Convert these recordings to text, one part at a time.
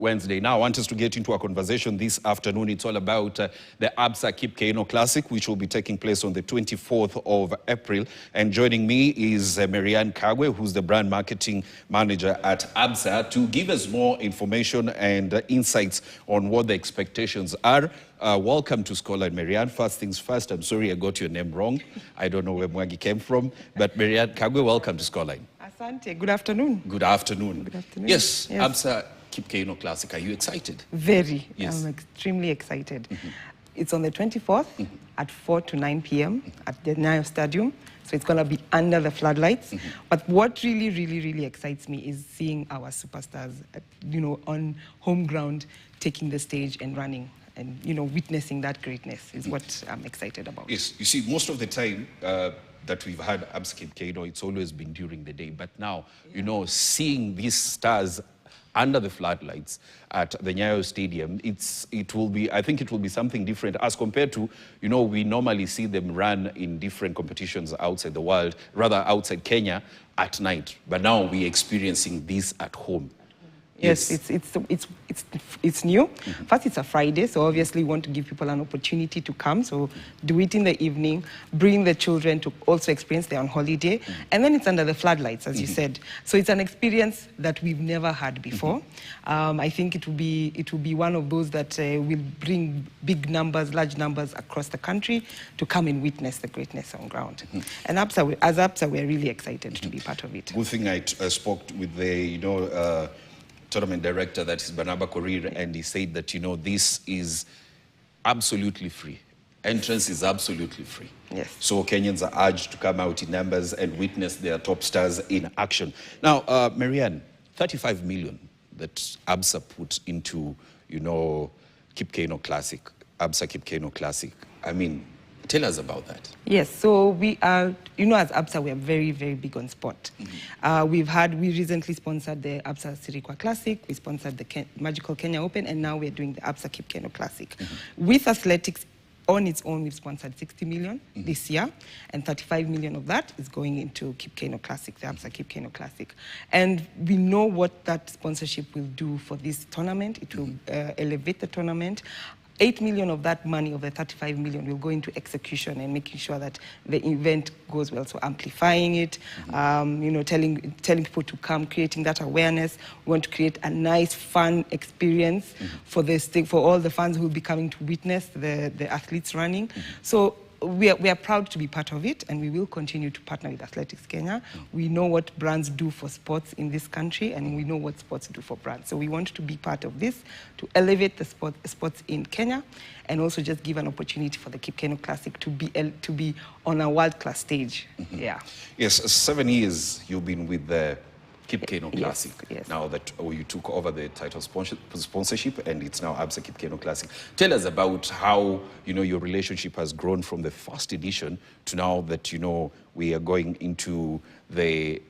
Wednesday. Now, I want us to get into a conversation this afternoon. It's all about the ABSA Kipkeino Classic, which will be taking place on the 24th of April. And joining me is Marian Kagu, who's the brand marketing manager at ABSA, to give us more information and insights on what the expectations are. Welcome to Scotland, Marian. First things first, I'm sorry I got your name wrong. I don't know where Mwagi came from, but Marian Kagu, welcome to Scotland. Asante. Good afternoon. Good afternoon. Good afternoon. Yes, ABSA Kipkeino Classic. Are you excited? Very. Yes. I'm extremely excited. It's on the 24th at 4 to 9 p.m. at the Nyayo Stadium. So it's going to be under the floodlights. But what really excites me is seeing our superstars, on home ground, taking the stage and running. And, witnessing that greatness is what I'm excited about. Yes, you see, most of the time that we've had ABSA Kipkeino, it's always been during the day. But now, seeing these stars under the floodlights at the Nyayo Stadium, I think it will be something different as compared to, we normally see them run in different competitions outside the world, rather outside Kenya at night. But now we're experiencing this at home. Yes, it's new. First, it's a Friday, so obviously we want to give people an opportunity to come. So do it in the evening, bring the children to also experience their own holiday. And then it's under the floodlights, as you said. So it's an experience that we've never had before. I think it will be one of those that will bring large numbers across the country to come and witness the greatness on ground. And as ABSA, we're really excited to be part of it. Good thing I spoke with the, tournament director, that is Banaba Korir, and he said that, this is absolutely free. Entrance is absolutely free. Yes. So Kenyans are urged to come out in numbers and witness their top stars in action. Now, Marian, 35 million that ABSA put into, Kipkeino Classic, ABSA Kipkeino Classic. I mean, tell us about that. Yes, so we are, as ABSA, we are very big on sport. We recently sponsored the ABSA Sirikwa Classic, we sponsored the Magical Kenya Open, and now we're doing the ABSA Kipkeino Classic. With athletics on its own, we've sponsored 60 million this year, and 35 million of that is going into Kipkeino Classic, the ABSA Kipkeino Classic. And we know what that sponsorship will do for this tournament. It will elevate the tournament. 8 million of that money, of the 35 million, will go into execution and making sure that the event goes well. So amplifying it, telling people to come, creating that awareness. We want to create a nice, fun experience for all the fans who will be coming to witness the athletes running. So we are proud to be part of it, and we will continue to partner with Athletics Kenya. We know what brands do for sports in this country, and we know what sports do for brands. So we want to be part of this, to elevate the sports in Kenya, and also just give an opportunity for the Kipkeino Classic to be on a world-class stage. Yeah. Yes, 7 years you've been with the Kipkeino Classic. Yes. Now that you took over the title sponsorship, and it's now ABSA Kipkeino Classic. Tell us about how your relationship has grown from the first edition to now that we are going into the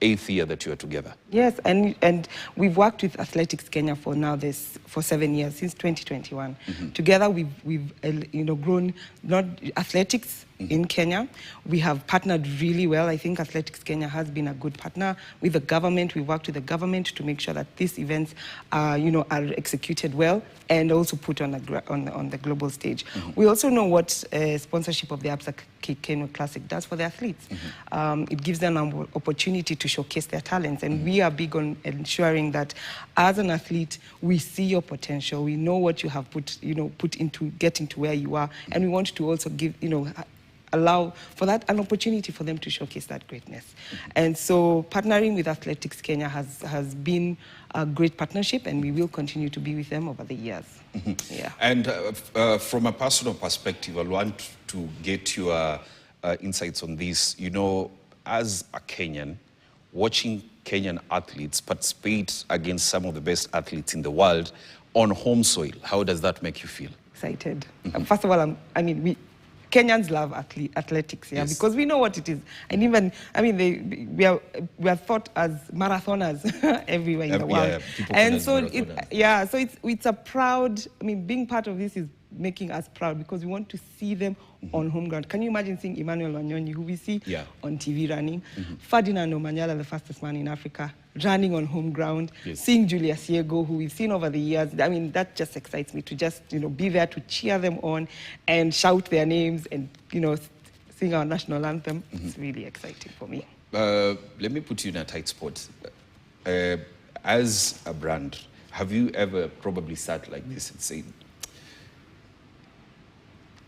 8th year that you are together. Yes, and we've worked with Athletics Kenya for 7 years, since 2021. Together we've grown not athletics in Kenya. We have partnered really well. I think Athletics Kenya has been a good partner with the government. We worked with the government to make sure that these events are executed well and also put on the global stage. We also know what sponsorship of the ABSA Kipkeino Classic does for the athletes. It gives them an opportunity to showcase their talents, and we are big on ensuring that as an athlete, we see your potential. We know what you have put into getting to where you are, and we want to also give, allow for that an opportunity for them to showcase that greatness. And so partnering with Athletics Kenya has been a great partnership, and we will continue to be with them over the years. Yeah. And from a personal perspective, I want to get your insights on this. As a Kenyan, watching Kenyan athletes participate against some of the best athletes in the world on home soil, how does that make you feel? Excited. First of all, Kenyans love athletics, Yes. because we know what it is. And even, we are thought as marathoners everywhere in the world. Yeah, and so, so it's a proud, being part of this is making us proud because we want to see them on home ground. Can you imagine seeing Emmanuel Wanyonyi, who we see on TV running, Ferdinand Omanyala, the fastest man in Africa, running on home ground, seeing Julius Yego, who we've seen over the years. I mean, that just excites me to just, be there to cheer them on and shout their names and, sing our national anthem. It's really exciting for me. Let me put you in a tight spot. As a brand, have you ever probably sat like this and said,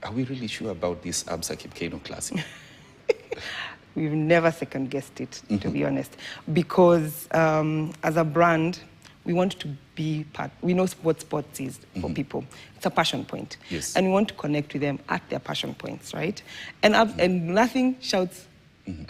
are we really sure about this ABSA Kipkeino Classic? We've never second-guessed it, to be honest, because as a brand, we want to be part. We know what sports is for people. It's a passion point. Yes. And we want to connect with them at their passion points, right? And nothing shouts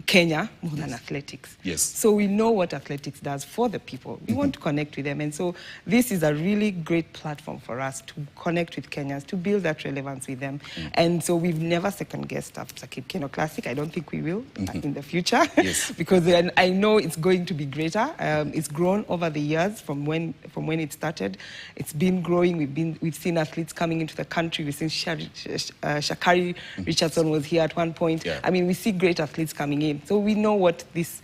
Kenya more than athletics. Yes. So we know what athletics does for the people. We want to connect with them. And so this is a really great platform for us to connect with Kenyans, to build that relevance with them. And so we've never second-guessed ABSA Kipkeino Classic. I don't think we will in the future. Yes. Because then I know it's going to be greater. It's grown over the years from when it started. It's been growing. We've seen athletes coming into the country. We've seen Shakari Richardson was here at one point. Yeah. I mean, we see great athletes coming in. So we know what this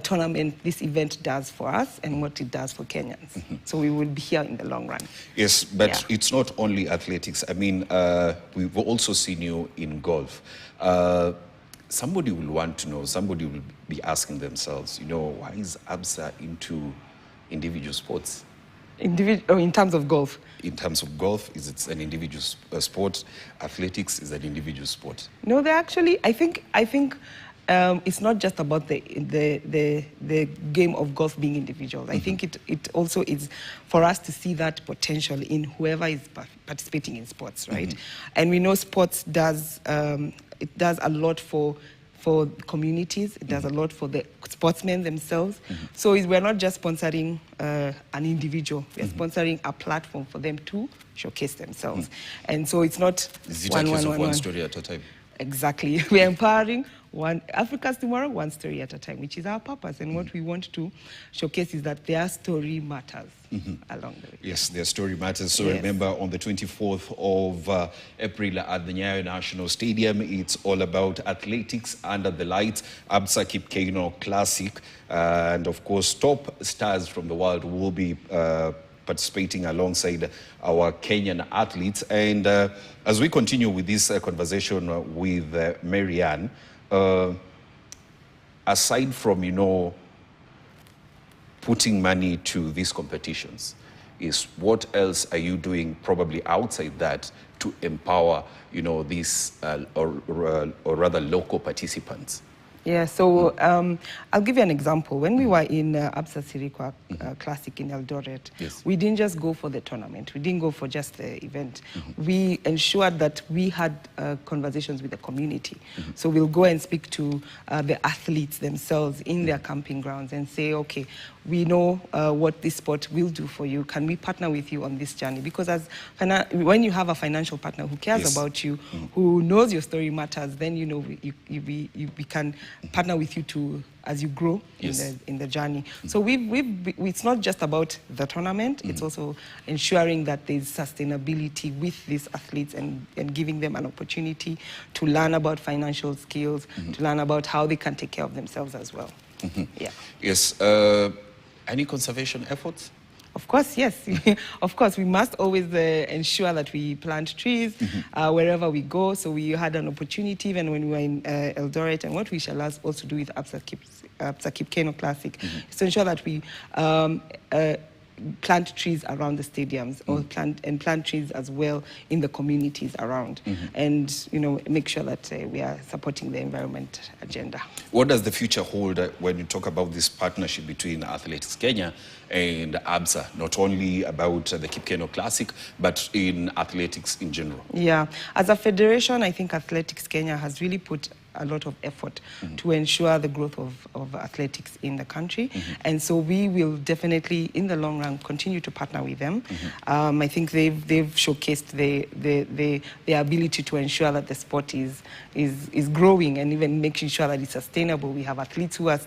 tournament, this event does for us and what it does for Kenyans. So we will be here in the long run. Yes, but it's not only athletics. I mean, we've also seen you in golf. Somebody will want to know, somebody will be asking themselves, why is ABSA into individual sports? In terms of golf? In terms of golf, it's an individual sport. Athletics is an individual sport. No, they actually, I think it's not just about the game of golf being individual. I think it also is for us to see that potential in whoever is participating in sports, right? And we know sports does it does a lot for communities. It does a lot for the sportsmen themselves. So we're not just sponsoring an individual. We're sponsoring a platform for them to showcase themselves. And so it's not one story at a time. Exactly. We're empowering Africa's tomorrow, one story at a time, which is our purpose. And what we want to showcase is that their story matters along the way. Yes, their story matters. So remember, on the 24th of April at the Nyayo National Stadium, it's all about athletics under the lights, ABSA Kipkeino Classic. And of course, top stars from the world will be participating alongside our Kenyan athletes. And as we continue with this conversation with Marian, aside from, putting money to these competitions, is what else are you doing probably outside that to empower, these or rather local participants? Yeah, so I'll give you an example. When we were in ABSA Sirikwa Classic in Eldoret, we didn't just go for the tournament. We didn't go for just the event. We ensured that we had conversations with the community. So we'll go and speak to the athletes themselves in their camping grounds and say, okay, we know what this sport will do for you. Can we partner with you on this journey? Because when you have a financial partner who cares about you, who knows your story matters, then we can partner with you as you grow in the journey. So it's not just about the tournament, it's also ensuring that there's sustainability with these athletes and giving them an opportunity to learn about financial skills, to learn about how they can take care of themselves as well. Yeah. Yes. Any conservation efforts? Of course, yes. Of course, we must always ensure that we plant trees wherever we go. So we had an opportunity even when we were in Eldoret, and what we shall also do with ABSA Kipkeino Classic is to ensure that we plant trees around the stadiums or plant trees as well in the communities around and make sure that we are supporting the environment agenda. What does the future hold when you talk about this partnership between Athletics Kenya and ABSA, not only about the Kipkeino Classic but in athletics in general? Yeah, as a federation, I think Athletics Kenya has really put a lot of effort to ensure the growth of athletics in the country. And so we will definitely, in the long run, continue to partner with them. I think they've showcased their ability to ensure that the sport is growing and even making sure that it's sustainable. We have athletes who are,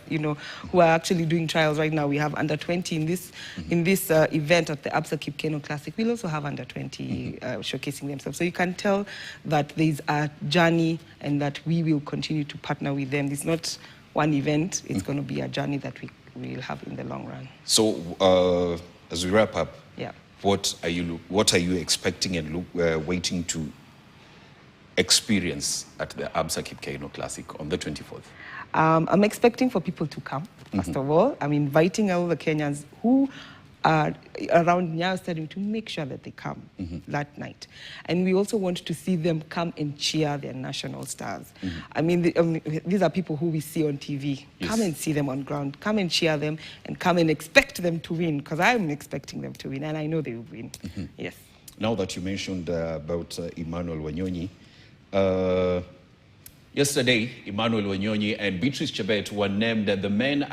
who are actually doing trials right now. We have under 20 in this event at the ABSA Kipkeino Classic. We'll also have under 20 showcasing themselves. So you can tell that there's a journey and that we will continue to partner with them. It's not one event. It's going to be a journey that we will have in the long run. So as we wrap up, yeah, what are you expecting and waiting to experience at the ABSA Kipkeino Classic on the 24th? I'm expecting for people to come, first of all. I'm inviting all the Kenyans who are around Nyayo Stadium to make sure that they come that night. And we also want to see them come and cheer their national stars. I mean, these are people who we see on TV. Yes. Come and see them on ground. Come and cheer them and come and expect them to win, because I'm expecting them to win, and I know they will win. Yes. Now that you mentioned about Emmanuel Wanyonyi, yesterday, Emmanuel Wanyonyi and Beatrice Chebet were named the men